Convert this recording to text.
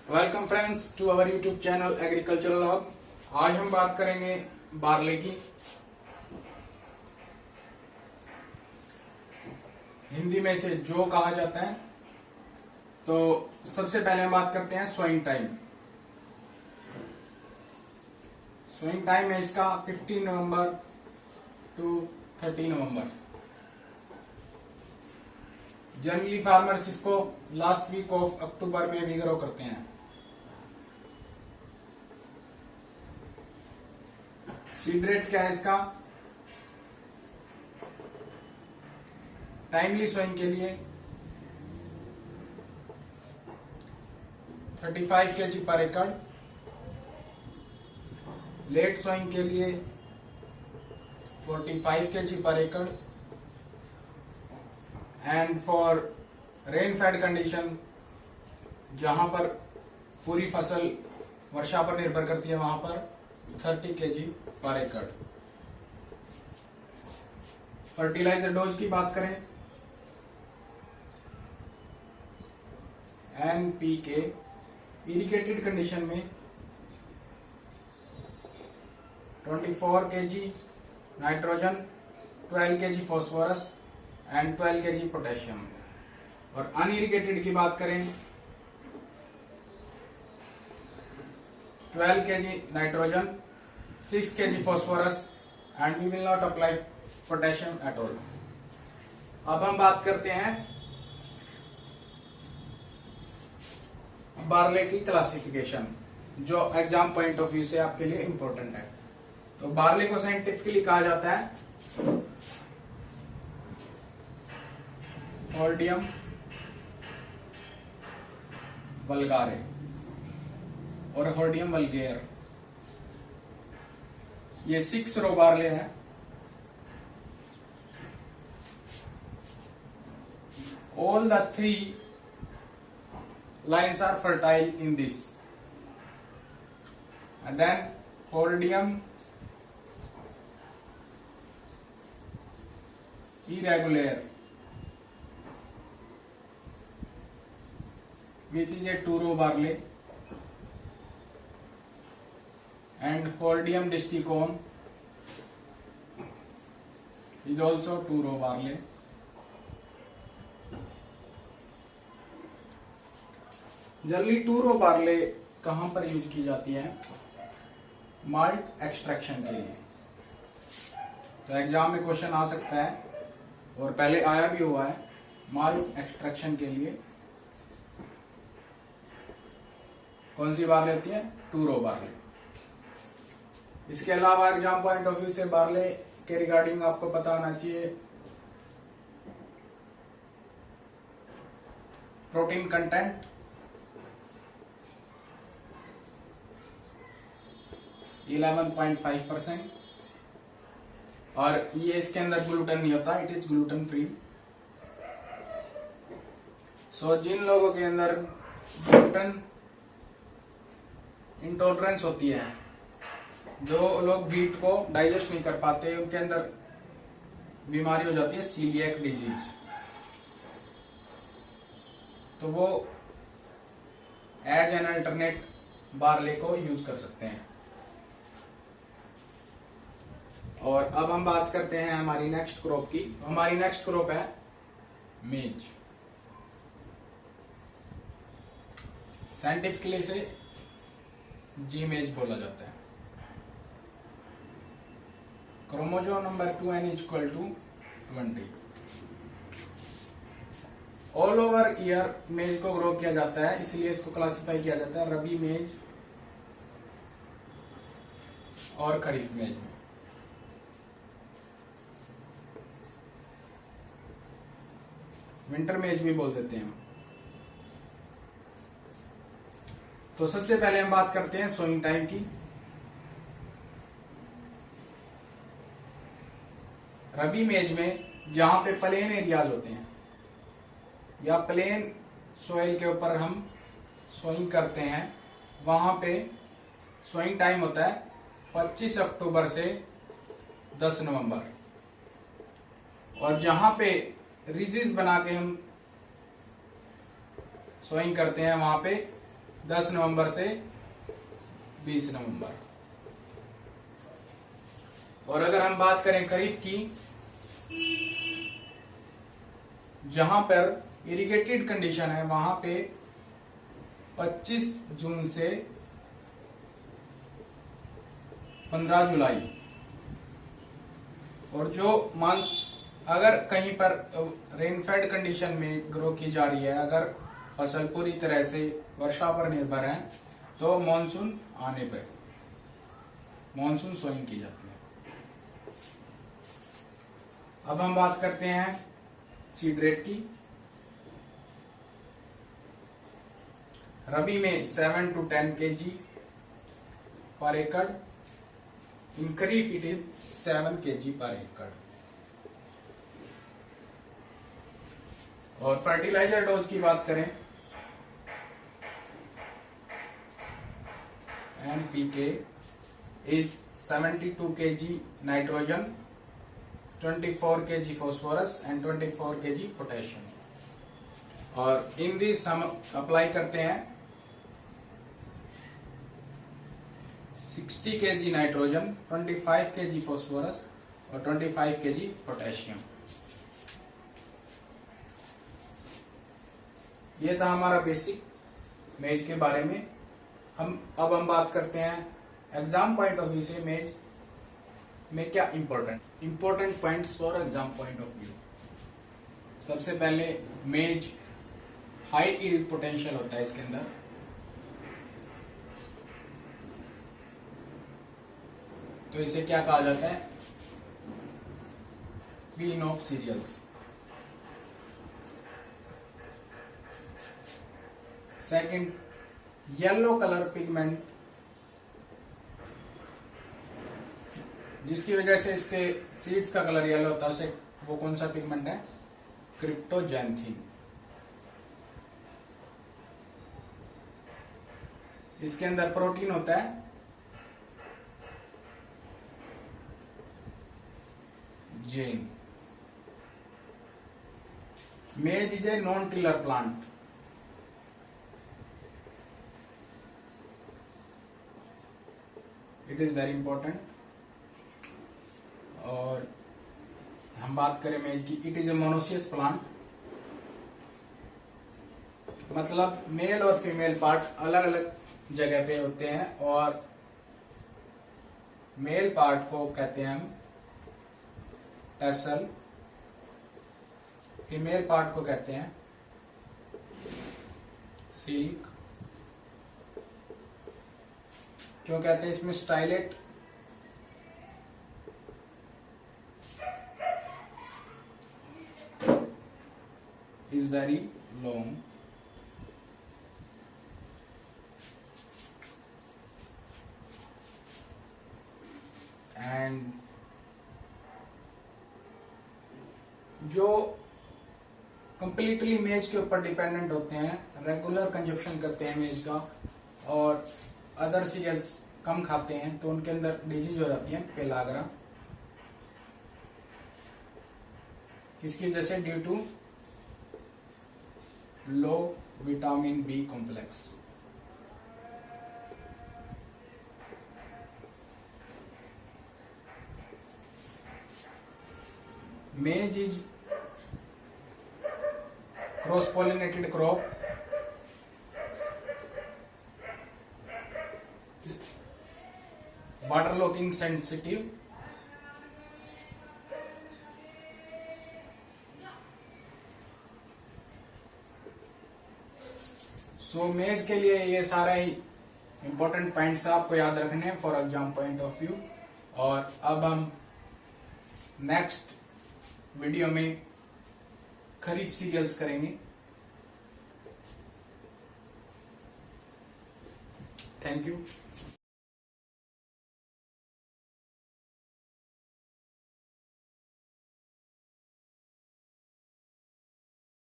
Welcome friends to our YouTube channel agricultural hub. आज हम बात करेंगे बार्ले की। हिंदी में इसे जौ कहा जाता है। तो सबसे पहले हम बात करते हैं सोइंग टाइम। सोइंग टाइम है इसका 15 नवंबर टू 30 नवंबर। जनरली फार्मर्स इसको लास्ट वीक ऑफ अक्टूबर में भी ग्रो करते हैं। सीड रेट क्या है इसका? टाइमली सोइंग के लिए 35 kg पर एकड़, लेट सोइंग के लिए 45 kg पर एकड़, and for rain fade condition, जहां पर पूरी फसल वर्षा पर निर्भर करती है, वहां पर 30 kg पर एकड़। फर्टिलाइजर डोज की बात करें, NPK इरिगेटेड कंडीशन में 24 kg nitrogen, 12 kg phosphorus and 12 kg potassium. और अनइरिगेटेड की बात करें, 12 kg nitrogen, 6 kg phosphorus and we will not apply potassium at all। अब हम बात करते हैं बार्ले की क्लासिफिकेशन, जो एग्जाम पॉइंट ऑफ व्यू से आपके लिए इंपॉर्टेंट है। तो बार्ले को साइंटिफिकली कहा जाता है हॉर्डियम वल्गारे और हॉर्डियम वल्गेयर। ये 6 रो बार्ले है। All the 3 lines are fertile in this, and then Hordeum irregular, which is a 2-row barley, and Hordeum disticum is also 2-row barley। Generally 2-row barley कहां पर यूज की जाती है? माल्ट एक्सट्रैक्शन के लिए। तो एग्जाम में क्वेश्चन आ सकता है, और पहले आया भी हुआ है, माल्ट एक्सट्रैक्शन के लिए कौन सी बार्ले होती है? 2-row barley. इसके अलावा एग्जाम पॉइंट ऑफ व्यू से बार्ले के रिगार्डिंग आपको पता होना चाहिए प्रोटीन कंटेंट, 11.5%, और ये इसके अंदर ग्लूटेन नहीं होता, इट इज ग्लूटेन फ्री। सो जिन लोगों के अंदर ग्लूटेन इंटॉलरेंस होती है, जो लोग व्हीट को डाइजेस्ट नहीं कर पाते, उनके अंदर बीमारी हो जाती है सीलिएक डिजीज, तो वो एज एन अल्टरनेट बार्ले को यूज कर सकते हैं। और अब हम बात करते हैं हमारी नेक्स्ट क्रॉप की। हमारी नेक्स्ट क्रॉप है मेज। साइंटिफिकली से जी मेज बोला जाता है। Chromosome number 2n equal to 20। All over year maize को ग्रो किया जाता है, इसलिए इसको क्लासिफाई किया जाता है रबी मेज और खरीफ मेज में। विंटर मेज भी बोल देते हैं। तो सबसे पहले हम बात करते हैं सोइंग टाइम की। रबी मेज में जहां पे प्लेन एरियाज होते हैं या प्लेन सोइल के ऊपर हम सोइंग करते हैं, वहां पे सोइंग टाइम होता है 25 अक्टूबर से 10 नवंबर। और जहां पे रिजिस बना के हम सोइंग करते हैं, वहां पे 10 नवंबर से 20 नवंबर। और अगर हम बात करें खरीफ की, जहां पर इरिगेटेड कंडीशन है वहां पे 25 जून से 15 जुलाई। और जो अगर कहीं पर रेनफेड कंडीशन में ग्रो की जा रही है, अगर फसल पूरी तरह से वर्षा पर निर्भर है, तो मॉनसून आने पर मॉनसून सोइंग की जाती है। अब हम बात करते हैं सीड रेट की। रबी में 7 to 10 kg पर एकड़, इन खरीफ इट इज 7 kg पर एकड़। और फर्टिलाइजर डोज की बात करें, NPK is 72 kg nitrogen, 24 kg phosphorus and 24 kg potassium. और इन दिस हम अप्लाई करते हैं 60 kg नाइट्रोजन, 25 kg फॉस्फोरस और 25 kg पोटेशियम। ये था हमारा बेसिक मेज के बारे में। अब हम बात करते हैं एग्जाम पॉइंट ऑफ व्यू से मेज में क्या important points for exam point of view. सबसे पहले मेज हाई यील्ड पोटेंशियल होता है इसके अंदर। तो इसे क्या कहा जाता है? Queen of cereals. Second, yellow colour pigment, जिसकी वजह से इसके सीड्स का कलर येलो होता है, उसे वो कौन सा पिगमेंट है? क्रिप्टोजैंथीन। इसके अंदर प्रोटीन होता है जेन। मेज is a non tiller plant. It is very important. और हम बात करें मेज की, it is a monoecious plant, मतलब मेल और फीमेल पार्ट अलग अलग जगह पे होते हैं। और मेल पार्ट को कहते हैं हम टेसल, फीमेल पार्ट को कहते हैं सिल्क। क्यों कहते हैं? इसमें stylet is very long and जो कंप्लीटली मेज के ऊपर डिपेंडेंट होते हैं, रेगुलर कंजप्शन करते हैं मेज का, और अदर सीरियल्स कम खाते हैं, तो उनके अंदर डिजीज हो जाती है पेलाग्रा। किसकी वजह से? Due to low vitamin B complex. Maize is cross pollinated crop, water logging sensitive, so maize के लिए ये सारे ही इंपॉर्टेंट पॉइंट्स आपको याद रखने हैं for exam point of view. और अब हम नेक्स्ट वीडियो में खरीफ सीरियल्स करेंगे। Thank you.